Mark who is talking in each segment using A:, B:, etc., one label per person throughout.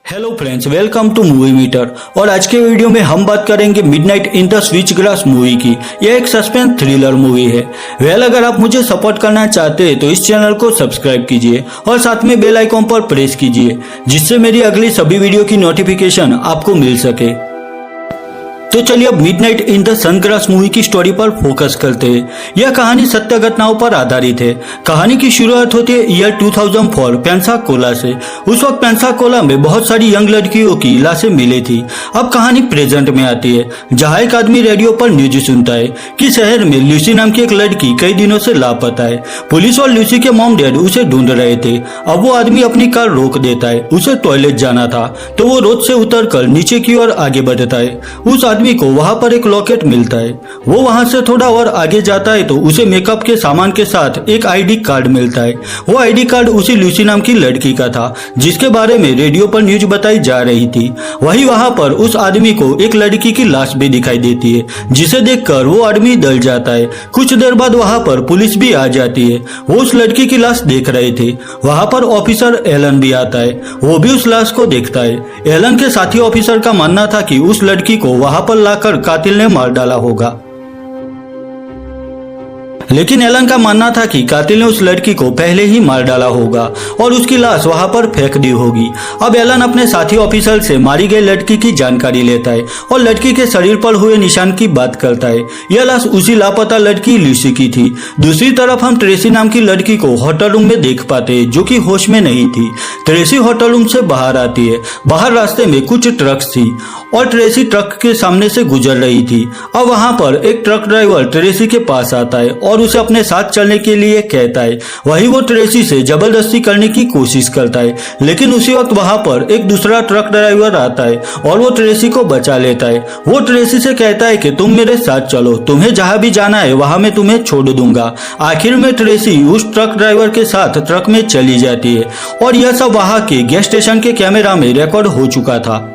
A: Hello friends, welcome to movie meter. और आज के वीडियो में हम बात करेंगे Midnight in the Switchgrass movie की। यह एक सस्पेंस थ्रिलर मूवी है। अगर आप मुझे सपोर्ट करना चाहते हैं तो इस चैनल को सब्सक्राइब कीजिए और साथ में बेल आइकॉन पर प्रेस कीजिए, जिससे मेरी अगली सभी वीडियो की नोटिफिकेशन आपको मिल सके। तो चलिए अब मिडनाइट इन द सनग्रास मूवी की स्टोरी पर फोकस करते हैं। यह कहानी सत्य घटनाओं पर आधारित है। कहानी की शुरुआत होती है ईयर 2004 पेंसाकोला से। उस वक्त पेंसाकोला में बहुत सारी यंग लड़कियों की लाशें मिली थी। अब कहानी प्रेजेंट में आती है, जहां एक आदमी रेडियो पर न्यूज सुनता है कि शहर में लूसी नाम की एक लड़की कई दिनों से लापता है। पुलिस और लूसी के मॉम डैड उसे ढूंढ रहे थे। अब वो आदमी अपनी कार रोक देता है। उसे टॉयलेट जाना था तो वो रोड से उतरकर नीचे की ओर आगे बढ़ता है। उस आदमी को वहां पर एक लॉकेट मिलता है। वो वहां से थोड़ा और आगे जाता है तो उसे मेकअप के सामान के साथ एक आईडी कार्ड मिलता है। वो आईडी कार्ड उसी लूसी नाम की लड़की का था, जिसके बारे में रेडियो पर न्यूज बताई जा रही थी। वही वहां पर उस आदमी को एक लड़की की लाश भी दिखाई देती है, जिसे देखकर वो आदमी डर जाता है। कुछ देर बाद वहां पर पुलिस भी आ जाती है। वो उस लड़की की लाश देख रहे थे। वहां पर ऑफिसर एलन भी आता है। वो भी उस लाश को देखता है। एलन के साथी ऑफिसर का मानना था कि उस लड़की को वहां पर लाकर कातिल ने मार डाला होगा, लेकिन एलन का मानना था कि कातिल ने उस लड़की को पहले ही मार डाला होगा और उसकी लाश वहां पर फेंक दी होगी। अब एलन अपने साथी ऑफिसर से मारी गई लड़की की जानकारी लेता है और लड़की के शरीर पर हुए निशान की बात करता है। यह लाश उसी लापता लड़की लूसी की थी। दूसरी तरफ हम ट्रेसी नाम की लड़की को होटल रूम में देख पाते हैं, जो कि होश में नहीं थी। ट्रेसी होटल रूम से बाहर आती है। बाहर रास्ते में कुछ ट्रक्स थी और ट्रेसी ट्रक के सामने से गुजर रही थी। अब वहां पर एक ट्रक ड्राइवर ट्रेसी के पास आता है और उसे अपने साथ चलने के लिए कहता है। वही वो ट्रेसी से जबरदस्ती करने की कोशिश करता है, लेकिन उसी वक्त वहां पर एक दूसरा ट्रक ड्राइवर आता है और वो ट्रेसी को बचा लेता है। वो ट्रेसी से कहता है कि तुम मेरे साथ चलो, तुम्हें जहां भी जाना है वहां मैं तुम्हें छोड़ दूंगा। आखिर में ट्रेसी उस ट्रक ड्राइवर के साथ ट्रक में चली जाती है और यह सब वहां के गैस स्टेशन के कैमरा में रिकॉर्ड हो चुका था।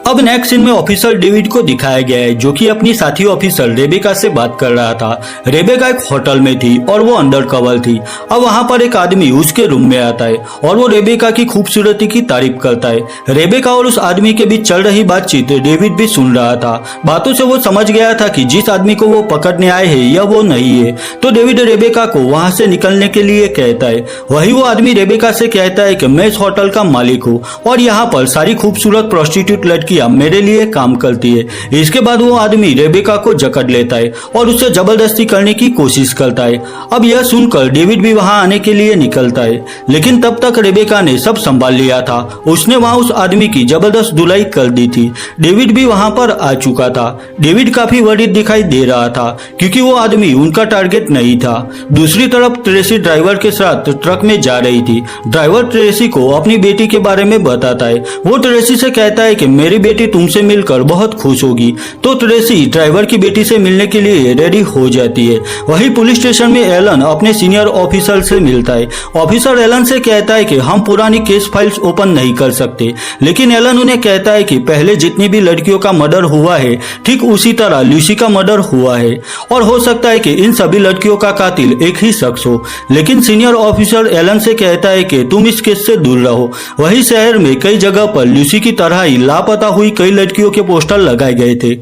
A: अब नेक्स्ट सीन में ऑफिसर डेविड को दिखाया गया है, जो कि अपनी साथी ऑफिसर रेबेका से बात कर रहा था। रेबेका एक होटल में थी और वो अंडर कवर थी। अब वहां पर एक आदमी उसके रूम में आता है और वो रेबेका की खूबसूरती की तारीफ करता है। रेबेका और उस आदमी के बीच चल रही बातचीत डेविड भी सुन रहा था। बातों से वो समझ गया था कि जिस आदमी को वो पकड़ने आए हैं यह वो नहीं है, तो डेविड रेबेका को वहां से निकलने के लिए कहता है। वही वो आदमी रेबेका से कहता है कि मैं इस होटल का मालिक हूँ और यहाँ पर सारी खूबसूरत प्रोस्टिट्यूट लड़की मेरे लिए काम करती है। इसके बाद वो आदमी रेबेका को जकड़ लेता है और उससे जबरदस्ती करने की कोशिश करता है। अब यह सुनकर डेविड भी वहां आने के लिए निकलता है, लेकिन तब तक रेबेका ने सब संभाल लिया था। उसने वहां उस आदमी की जबरदस्त धुलाई कर दी थी। डेविड भी वहां पर आ चुका था। डेविड काफी वरीड दिखाई दे रहा था, क्योंकि वो आदमी उनका टारगेट नहीं था। दूसरी तरफ ट्रेसी ड्राइवर के साथ ट्रक में जा रही थी। ड्राइवर ट्रेसी को अपनी बेटी के बारे में बताता है। वो ट्रेसी से कहता है कि मेरी बेटी तुमसे मिलकर बहुत खुश होगी। तो ट्रेसी ड्राइवर की बेटी से मिलने के लिए रेडी हो जाती है। वही पुलिस स्टेशन में एलन अपने सीनियर ऑफिसर से मिलता है। ऑफिसर एलन से कहता है कि हम पुरानी केस फाइल्स ओपन नहीं कर सकते, लेकिन एलन उन्हें कहता है कि पहले जितनी भी लड़कियों का मर्डर हुआ है ठीक उसी तरह लूसी का मर्डर हुआ है और हो सकता है कि इन सभी लड़कियों का कातिल एक ही शख्स हो। लेकिन सीनियर ऑफिसर एलन से कहता है कि तुम इस केस से दूर रहो। वही शहर में कई जगह पर लूसी की तरह ही लापता हुई कई लड़कियों के पोस्टर लगाए गए थे।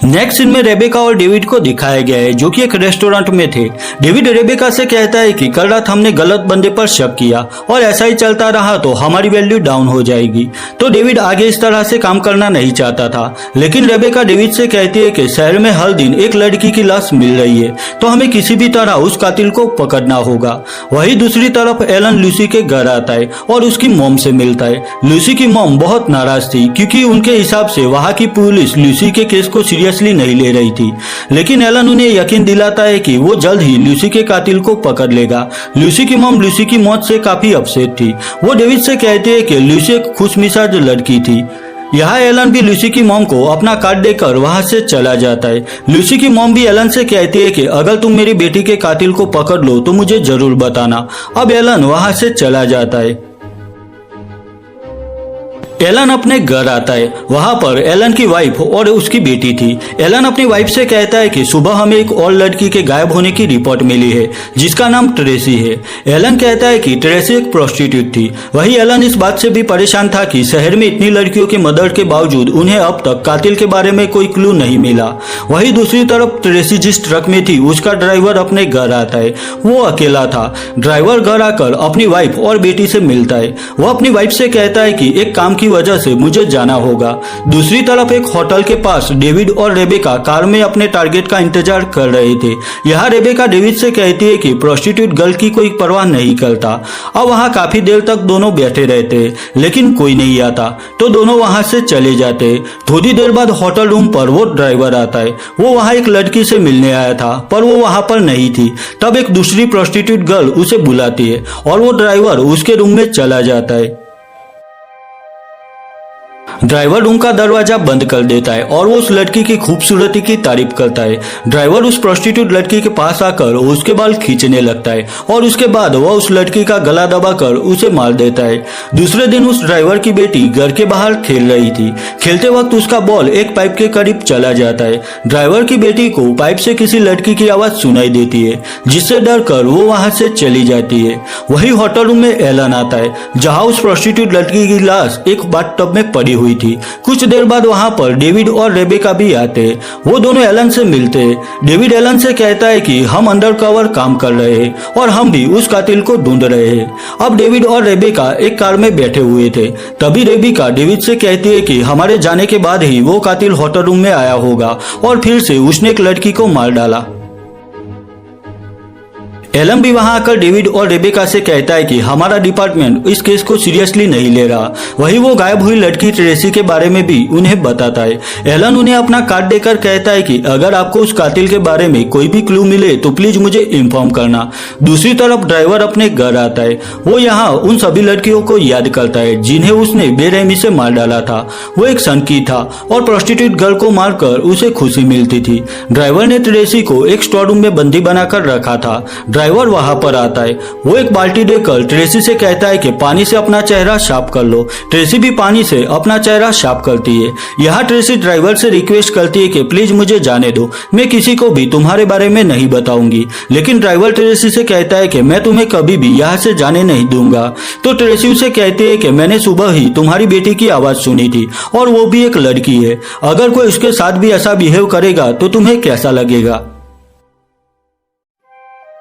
A: नेक्स्ट सीन में रेबेका और डेविड को दिखाया गया है, जो कि एक रेस्टोरेंट में थे। डेविड रेबेका से कहता है कि कल रात हमने गलत बंदे पर शक किया और ऐसा ही चलता रहा तो हमारी वैल्यू डाउन हो जाएगी। तो डेविड आगे इस तरह से काम करना नहीं चाहता था, लेकिन रेबेका डेविड से कहती है कि शहर में हर दिन एक लड़की की लाश मिल रही है, तो हमें किसी भी तरह उस कातिल को पकड़ना होगा। वही दूसरी तरफ एलन लूसी के घर आता है और उसकी मॉम से मिलता है। लूसी की मॉम बहुत नाराज थी, क्योंकि उनके हिसाब से वहां की पुलिस लूसी के केस को सीरियसली नहीं ले रही थी। लेकिन एलन उन्हें यकीन दिलाता है कि वो जल्द ही लूसी के कातिल को पकड़ लेगा। लूसी की मॉम लूसी की मौत से काफी अपसेट थी। वो डेविड से कहते हैं कि लूसी एक खुशमिजाज लड़की थी। यहाँ एलन भी लूसी की मॉम को अपना कार्ड देकर वहां से चला जाता है। लूसी की मॉम भी एलन से कहती है कि अगर तुम मेरी बेटी के कातिल को पकड़ लो तो मुझे जरूर बताना। अब एलन वहां से चला जाता है। एलन अपने घर आता है। वहाँ पर एलन की वाइफ और उसकी बेटी थी। एलन अपनी वाइफ से कहता है कि सुबह हमें एक और लड़की के गायब होने की रिपोर्ट मिली है जिसका नाम ट्रेसी है। एलन कहता है कि ट्रेसी एक प्रोस्टिट्यूट थी। वही एलन इस बात से भी परेशान था कि शहर में इतनी लड़कियों की मदद के बावजूद उन्हें अब तक कातिल के बारे में कोई क्लू नहीं मिला। वही दूसरी तरफ ट्रेसी जिस ट्रक में थी उसका ड्राइवर अपने घर आता है। वो अकेला था। ड्राइवर घर आकर अपनी वाइफ और बेटी से मिलता है। वह अपनी वाइफ से कहता है कि एक काम की वजह से मुझे जाना होगा। दूसरी तरफ एक होटल के पास डेविड और रेबेका कार में अपने टारगेट का इंतजार कर रहे थे। यहाँ रेबेका डेविड से कहती है कि प्रोस्टिट्यूट गर्ल की कोई परवाह नहीं करता। अब वहाँ काफी देर तक दोनों बैठे रहते लेकिन कोई नहीं आता तो दोनों वहाँ से चले जाते। थोड़ी देर बाद होटल रूम पर वो ड्राइवर आता है। वो वहाँ एक लड़की से मिलने आया था पर वो वहाँ पर नहीं थी। तब एक दूसरी प्रोस्टिट्यूट गर्ल उसे बुलाती है और वो ड्राइवर उसके रूम में चला जाता है। ड्राइवर रूम का दरवाजा बंद कर देता है और वो उस लड़की की खूबसूरती की तारीफ करता है। ड्राइवर उस प्रोस्टिट्यूट लड़की के पास आकर उसके बाल खींचने लगता है और उसके बाद वह उस लड़की का गला दबाकर उसे मार देता है। दूसरे दिन उस ड्राइवर की बेटी घर के बाहर खेल रही थी। खेलते वक्त उसका बॉल एक पाइप के करीब चला जाता है। ड्राइवर की बेटी को पाइप से किसी लड़की की आवाज सुनाई देती है जिससे डर कर वो वहां से चली जाती है। वही होटल रूम में एलन आता है जहां उस प्रोस्टिट्यूट लड़की की लाश एक बाथटब में पड़ी हुई थी। कुछ देर बाद वहां पर डेविड और रेबेका भी आते। वो दोनों एलन से मिलते। डेविड एलन से कहता है कि हम अंडरकवर काम कर रहे हैं और हम भी उस कातिल को ढूंढ रहे हैं। अब डेविड और रेबेका एक कार में बैठे हुए थे। तभी रेबेका डेविड से कहती है कि हमारे जाने के बाद ही वो कातिल होटल रूम में आया होगा और फिर से उसने एक लड़की को मार डाला। एलन भी वहां आकर डेविड और रेबेका से कहता है कि हमारा डिपार्टमेंट इस केस को सीरियसली नहीं ले रहा। वही वो गायब हुई लड़की ट्रेसी के बारे में भी उन्हें बताता है। एलन उन्हें अपना कार्ड देकर कहता है कि अगर आपको उस कातिल के बारे में कोई भी क्लू मिले तो प्लीज मुझे इन्फॉर्म करना। दूसरी तरफ ड्राइवर अपने घर आता है। वो यहाँ उन सभी लड़कियों को याद करता है जिन्हें उसने बेरहमी से मार डाला था। वो एक सनकी था और प्रोस्टिट्यूट गर्ल को मारकर उसे खुशी मिलती थी। ड्राइवर ने ट्रेसी को एक स्टोर रूम में बंदी बनाकर रखा था। ड्राइवर वहां पर आता है। वो एक बाल्टी देकर ट्रेसी से कहता है कि पानी से अपना चेहरा साफ कर लो। ट्रेसी भी पानी से अपना चेहरा साफ करती है। यहाँ ट्रेसी ड्राइवर से रिक्वेस्ट करती है कि प्लीज मुझे जाने दो, मैं किसी को भी तुम्हारे बारे में नहीं बताऊंगी। लेकिन ड्राइवर ट्रेसी से कहता है कि मैं तुम्हें कभी भी यहाँ से जाने नहीं दूंगा। तो ट्रेसी उसे कहती है कि मैंने सुबह ही तुम्हारी बेटी की आवाज सुनी थी और वो भी एक लड़की है। अगर कोई उसके साथ भी ऐसा बिहेव करेगा तो तुम्हें कैसा लगेगा।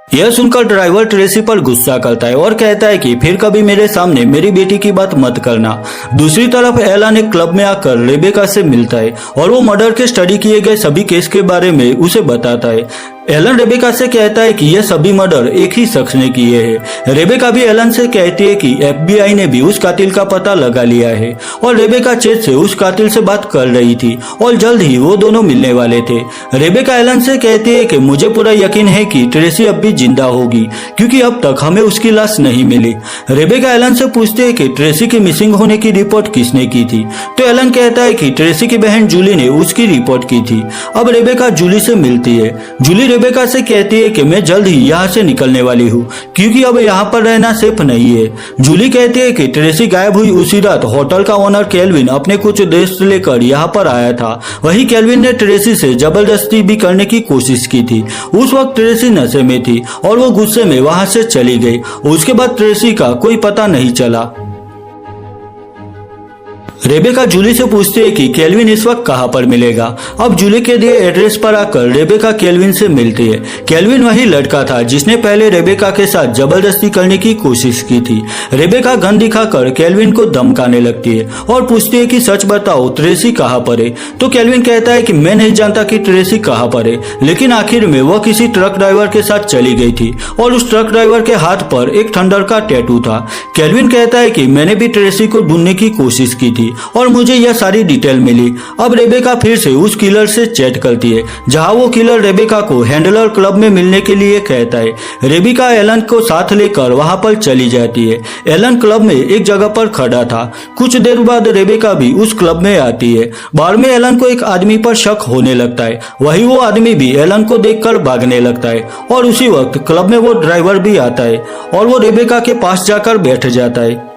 A: यह सुनकर ड्राइवर ट्रेसी पर गुस्सा करता है और कहता है कि फिर कभी मेरे सामने मेरी बेटी की बात मत करना। दूसरी तरफ एलन एक क्लब में आकर रेबेका से मिलता है और वो मर्डर के स्टडी किए गए सभी केस के बारे में उसे बताता है। एलन रेबेका से कहता है कि यह सभी मर्डर एक ही शख्स ने किए हैं। रेबेका भी एलन से कहती है कि FBI ने भी उस कातिल का पता लगा लिया है और रेबेका चेत से उस कातिल से बात कर रही थी और जल्द ही वो दोनों मिलने वाले थे। रेबेका एलन से कहती है कि मुझे पूरा यकीन है कि ट्रेसी अब भी जिंदा होगी क्योंकि अब तक हमें उसकी लाश नहीं मिली। रेबेका एलन से पूछते है कि ट्रेसी की मिसिंग होने की रिपोर्ट किसने की थी। तो एलन कहता है कि ट्रेसी की बहन जूली ने उसकी रिपोर्ट की थी। अब रेबेका जूली से मिलती है। जूली रेबेका से कहती है कि मैं जल्द ही यहाँ से निकलने वाली हूँ क्योंकि अब यहाँ पर रहना सेफ नहीं है। जूली कहती है कि ट्रेसी गायब हुई उसी रात होटल का ओनर केल्विन अपने कुछ दोस्त लेकर यहाँ पर आया था। वही केल्विन ने ट्रेसी से जबरदस्ती भी करने की कोशिश की थी। उस वक्त ट्रेसी नशे में थी और वो गुस्से में वहां से चली गई। उसके बाद ट्रेसी का कोई पता नहीं चला। रेबेका जूली से पूछती है कि केल्विन इस वक्त कहाँ पर मिलेगा। अब जूली के दिए एड्रेस पर आकर रेबेका केल्विन से मिलती है। केल्विन वही लड़का था जिसने पहले रेबेका के साथ जबरदस्ती करने की कोशिश की थी। रेबेका गन दिखाकर केल्विन को धमकाने लगती है और पूछती है कि सच बताओ ट्रेसी कहाँ पर है। तो केल्विन कहता है कि मैं नहीं जानता कि ट्रेसी कहाँ पर है, लेकिन आखिर में वह किसी ट्रक ड्राइवर के साथ चली गई थी और उस ट्रक ड्राइवर के हाथ पर एक थंडर का टैटू था। केल्विन कहता है कि मैंने भी ट्रेसी को ढूंढने की कोशिश की थी और मुझे यह सारी डिटेल मिली। अब रेबेका फिर से उस किलर से चैट करती है जहां वो किलर रेबेका को हैंडलर क्लब में मिलने के लिए कहता है। रेबेका एलन को साथ लेकर वहां पर चली जाती है। एलन क्लब में एक जगह पर खड़ा था। कुछ देर बाद रेबेका भी उस क्लब में आती है। बार में एलन को एक आदमी पर शक होने लगता है। वही वो आदमी भी एलन को देखकर भागने लगता है और उसी वक्त क्लब में वो ड्राइवर भी आता है और वो रेबेका के पास जाकर बैठ जाता है।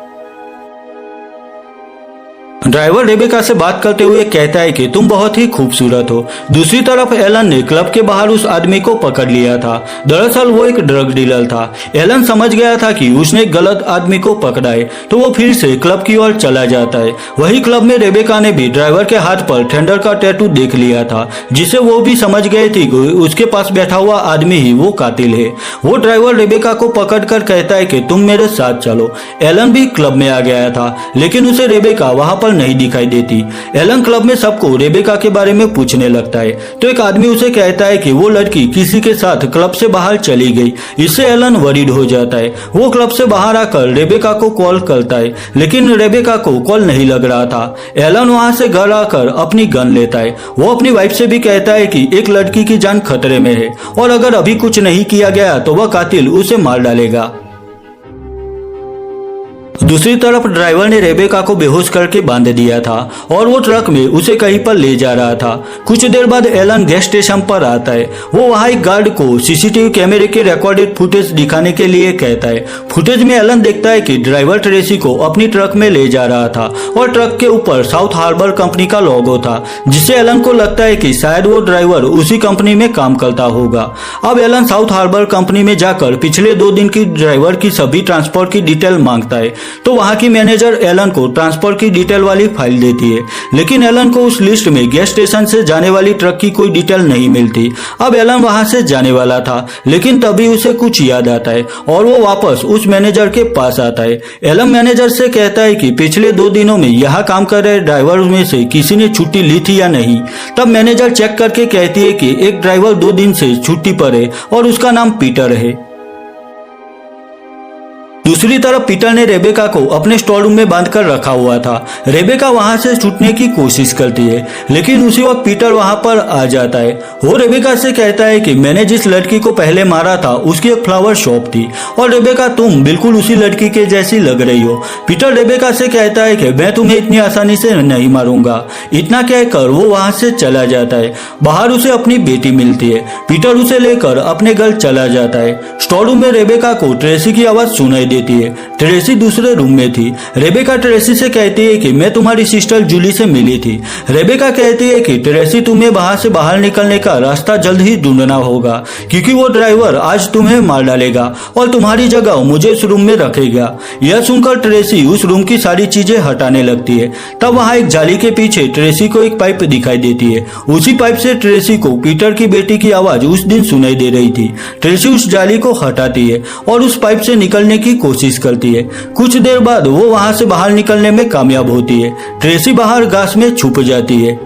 A: ड्राइवर रेबेका से बात करते हुए कहता है कि तुम बहुत ही खूबसूरत हो। दूसरी तरफ एलन ने क्लब के बाहर उस आदमी को पकड़ लिया था। दरअसल वो एक ड्रग डीलर था। एलन समझ गया था कि उसने गलत आदमी को पकड़ा है, तो वो फिर से क्लब की ओर चला जाता है। वही क्लब में रेबेका ने भी ड्राइवर के हाथ पर थंडर का टैटू देख लिया था, जिससे वो भी समझ गए थे कि उसके पास बैठा हुआ आदमी ही वो कातिल है। वो ड्राइवर रेबेका को पकड़कर कहता है कि तुम मेरे साथ चलो। एलन भी क्लब में आ गया था, लेकिन उसे रेबेका वहां पर नहीं दिखाई देती। एलन क्लब में सबको रेबेका के बारे में पूछने लगता है, तो एक आदमी उसे कहता है कि वो लड़की किसी के साथ क्लब से बाहर चली गई। इससे एलन वरीड हो जाता है। वो क्लब से बाहर आकर रेबेका को कॉल करता है, लेकिन रेबेका को कॉल नहीं लग रहा था। एलन वहां से घर आकर अपनी गन लेता है। वो अपनी वाइफ से भी कहता है कि एक लड़की की जान खतरे में है और अगर अभी कुछ नहीं किया गया तो वह कातिल उसे मार डालेगा। दूसरी तरफ ड्राइवर ने रेबेका को बेहोश करके बांध दिया था और वो ट्रक में उसे कहीं पर ले जा रहा था। कुछ देर बाद एलन गैस स्टेशन पर आता है। वो वहां एक गार्ड को सीसीटीवी कैमरे के रिकॉर्डेड फुटेज दिखाने के लिए कहता है। फुटेज में एलन देखता है कि ड्राइवर ट्रेसी को अपनी ट्रक में ले जा रहा था और ट्रक के ऊपर साउथ हार्बर कंपनी का लोगो था, जिससे एलन को लगता है कि शायद वो ड्राइवर उसी कंपनी में काम करता होगा। अब एलन साउथ हार्बर कंपनी में जाकर पिछले 2 दिन की ड्राइवर की सभी ट्रांसपोर्ट की डिटेल मांगता है, तो वहां की मैनेजर एलन को ट्रांसपोर्ट की डिटेल वाली फाइल देती है, लेकिन एलन को उस लिस्ट में गैस स्टेशन से जाने वाली ट्रक की कोई डिटेल नहीं मिलती। अब एलन वहां से जाने वाला था, लेकिन तभी उसे कुछ याद आता है और वो वापस उस मैनेजर के पास आता है। एलन मैनेजर से कहता है कि पिछले 2 दिनों में यहाँ काम कर रहे ड्राइवर में से किसी ने छुट्टी ली थी या नहीं। तब मैनेजर चेक करके कहती है कि एक ड्राइवर 2 दिन से छुट्टी पर है और उसका नाम पीटर है। दूसरी तरफ पीटर ने रेबेका को अपने स्टोर रूम में बांध कर रखा हुआ था। रेबेका वहां से छूटने की कोशिश करती है, लेकिन उसी वक्त पीटर वहां पर आ जाता है। वो रेबेका से कहता है कि मैंने जिस लड़की को पहले मारा था उसकी एक फ्लावर शॉप थी और रेबेका तुम बिल्कुल उसी लड़की के जैसी लग रही हो। पीटर रेबेका से कहता है कि मैं तुम्हें इतनी आसानी से नहीं मारूंगा। इतना कहकर वो वहां से चला जाता है। बाहर उसे अपनी बेटी मिलती है। पीटर उसे लेकर अपने घर चला जाता है। स्टोर रूम में रेबेका को ट्रेसी की आवाज सुनाई देती है। ट्रेसी दूसरे रूम में थी। रेबेका ट्रेसी से कहती है कि मैं तुम्हारी सिस्टर जूली से मिली थी। रेबेका कहती है कि ट्रेसी तुम्हें वहां से बाहर निकलने का रास्ता जल्द ही ढूंढना होगा, क्योंकि वो ड्राइवर आज तुम्हें मार डालेगा और तुम्हारी जगह मुझे उस रूम में रखेगा। यह सुनकर ट्रेसी उस रूम की सारी चीजें हटाने लगती है। तब वहां एक जाली के पीछे ट्रेसी को एक पाइप दिखाई देती है। उसी पाइप से ट्रेसी को पीटर की बेटी की आवाज उस दिन सुनाई दे रही थी। ट्रेसी उस जाली को हटाती है और उस पाइप से निकलने की कोशिश करती है। कुछ देर बाद वो वहां से बाहर निकलने में कामयाब होती है। ट्रेसी बाहर घास में छुप जाती है।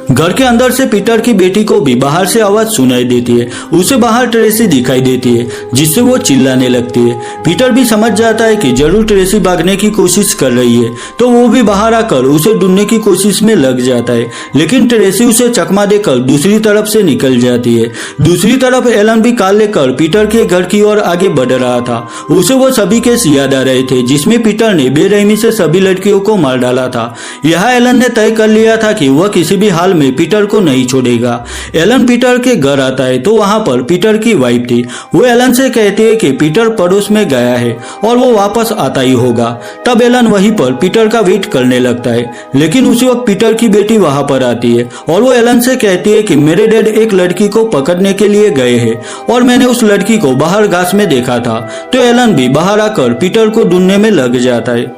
A: घर के अंदर से पीटर की बेटी को भी बाहर से आवाज सुनाई देती है। उसे बाहर ट्रेसी दिखाई देती है, जिससे वो चिल्लाने लगती है। पीटर भी समझ जाता है कि जरूर ट्रेसी भागने की कोशिश कर रही है, तो वो भी बाहर आकर उसे ढूंढने की कोशिश में लग जाता है, लेकिन ट्रेसी उसे चकमा देकर दूसरी तरफ से निकल जाती है। दूसरी तरफ एलन भी कार लेकर पीटर के घर की ओर आगे बढ़ रहा था। उसे वो सभी केस याद आ रहे थे जिसमें पीटर ने बेरहमी से सभी लड़कियों को मार डाला था। यहाँ एलन ने तय कर लिया था कि वह किसी भी हाल में पीटर को नहीं छोड़ेगा। एलन पीटर के घर आता है तो वहां पर पीटर की वाइफ थी। वो एलन से कहती है कि पीटर पड़ोस में गया है और वो वापस आता ही होगा। तब एलन वहीं पर पीटर का वेट करने लगता है, लेकिन उसी वक्त पीटर की बेटी वहां पर आती है और वो एलन से कहती है कि मेरे डैड एक लड़की को पकड़ने के लिए गए हैं और मैंने उस लड़की को बाहर घास में देखा था। तो एलन भी बाहर आकर पीटर को ढूंढने में लग जाता है।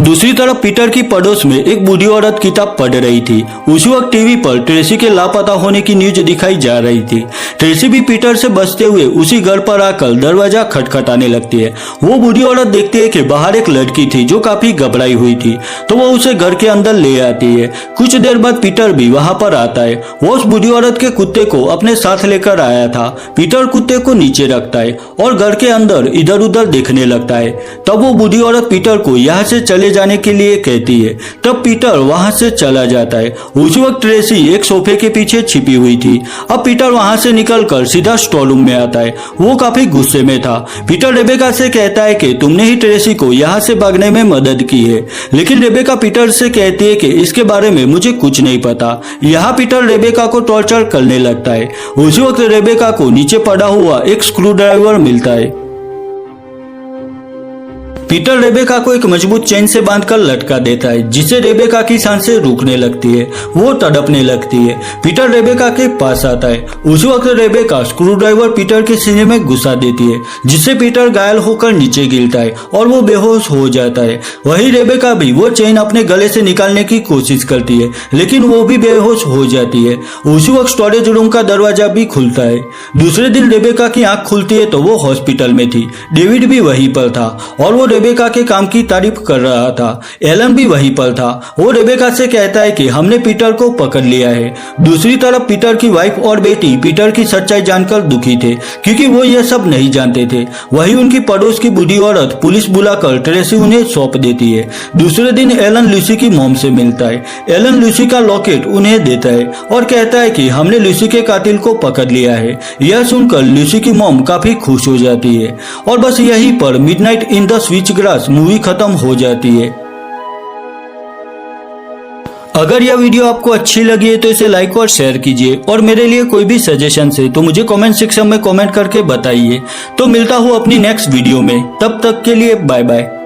A: दूसरी तरफ पीटर की पड़ोस में एक बूढ़ी औरत किताब पढ़ रही थी। उसी वक्त टीवी पर ट्रेसी के लापता होने की न्यूज दिखाई जा रही थी। ट्रेसी भी पीटर से बचते हुए उसी घर पर आकर दरवाजा खटखटाने लगती है। वो बूढ़ी औरत देखती है कि बाहर एक लड़की थी जो काफी घबराई हुई थी, तो वो उसे घर के अंदर ले आती है। कुछ देर बाद पीटर भी वहां पर आता है। वो उस बूढ़ी औरत के कुत्ते को अपने साथ लेकर आया था। पीटर कुत्ते को नीचे रखता है और घर के अंदर इधर उधर देखने लगता है। तब वो बूढ़ी औरत पीटर को यहाँ से चले जाने के लिए कहती है। तब पीटर वहां से चला जाता है। उसी वक्त ट्रेसी एक सोफे के पीछे छिपी हुई थी। अब पीटर वहां से निकलकर सीधा स्टोर रूम में आता है। वो काफी गुस्से में था। पीटर रेबेका से कहता है कि तुमने ही ट्रेसी को यहाँ से भागने में मदद की है, लेकिन रेबेका पीटर से कहती है कि इसके बारे में मुझे कुछ नहीं पता। यहाँ पीटर रेबेका को टॉर्चर करने लगता है। उसी वक्त रेबेका को नीचे पड़ा हुआ एक स्क्रू ड्राइवर मिलता है। पीटर रेबेका को एक मजबूत चेन से बांधकर लटका देता है, जिससे रेबेका की सांसें रुकने लगती है। वो तड़पने लगती है। पीटर रेबेका के पास आता है। उस वक्त रेबेका स्क्रू ड्राइवर पीटर के सीने में घुसा देती है, जिससे पीटर घायल होकर नीचे गिरता है और वो बेहोश हो जाता है। वही रेबेका भी वो चेन अपने गले से निकालने की कोशिश करती है, लेकिन वो भी बेहोश हो जाती है। उसी वक्त स्टोरेज रूम का दरवाजा भी खुलता है। दूसरे दिन रेबेका की आंख खुलती है तो वो हॉस्पिटल में थी। डेविड भी वहीं पर था और वो रेबेका के काम की तारीफ कर रहा था। एलन भी वहीं पर था। वो रेबेका से कहता है कि हमने पीटर को पकड़ लिया है। दूसरी तरफ पीटर की वाइफ और बेटी पीटर की सच्चाई जानकर दुखी थे, क्योंकि वो ये सब नहीं जानते थे। वही उनकी पड़ोस की बूढ़ी औरत पुलिस बुलाकर ट्रेसी उन्हें सौंप देती है। दूसरे दिन एलन लूसी की मॉम से मिलता है। एलन लूसी का लॉकेट उन्हें देता है और कहता है कि हमने लूसी के कातिल को पकड़ लिया है। यह सुनकर लूसी की मॉम काफी खुश हो जाती है और बस यहीं पर midnight in the Switchgrass movie खत्म हो जाती है। अगर यह वीडियो आपको अच्छी लगी है तो इसे लाइक और शेयर कीजिए, और मेरे लिए कोई भी सजेशन है तो मुझे कमेंट सेक्शन में कमेंट करके बताइए। तो मिलता हूँ अपनी नेक्स्ट वीडियो में, तब तक के लिए बाय बाय।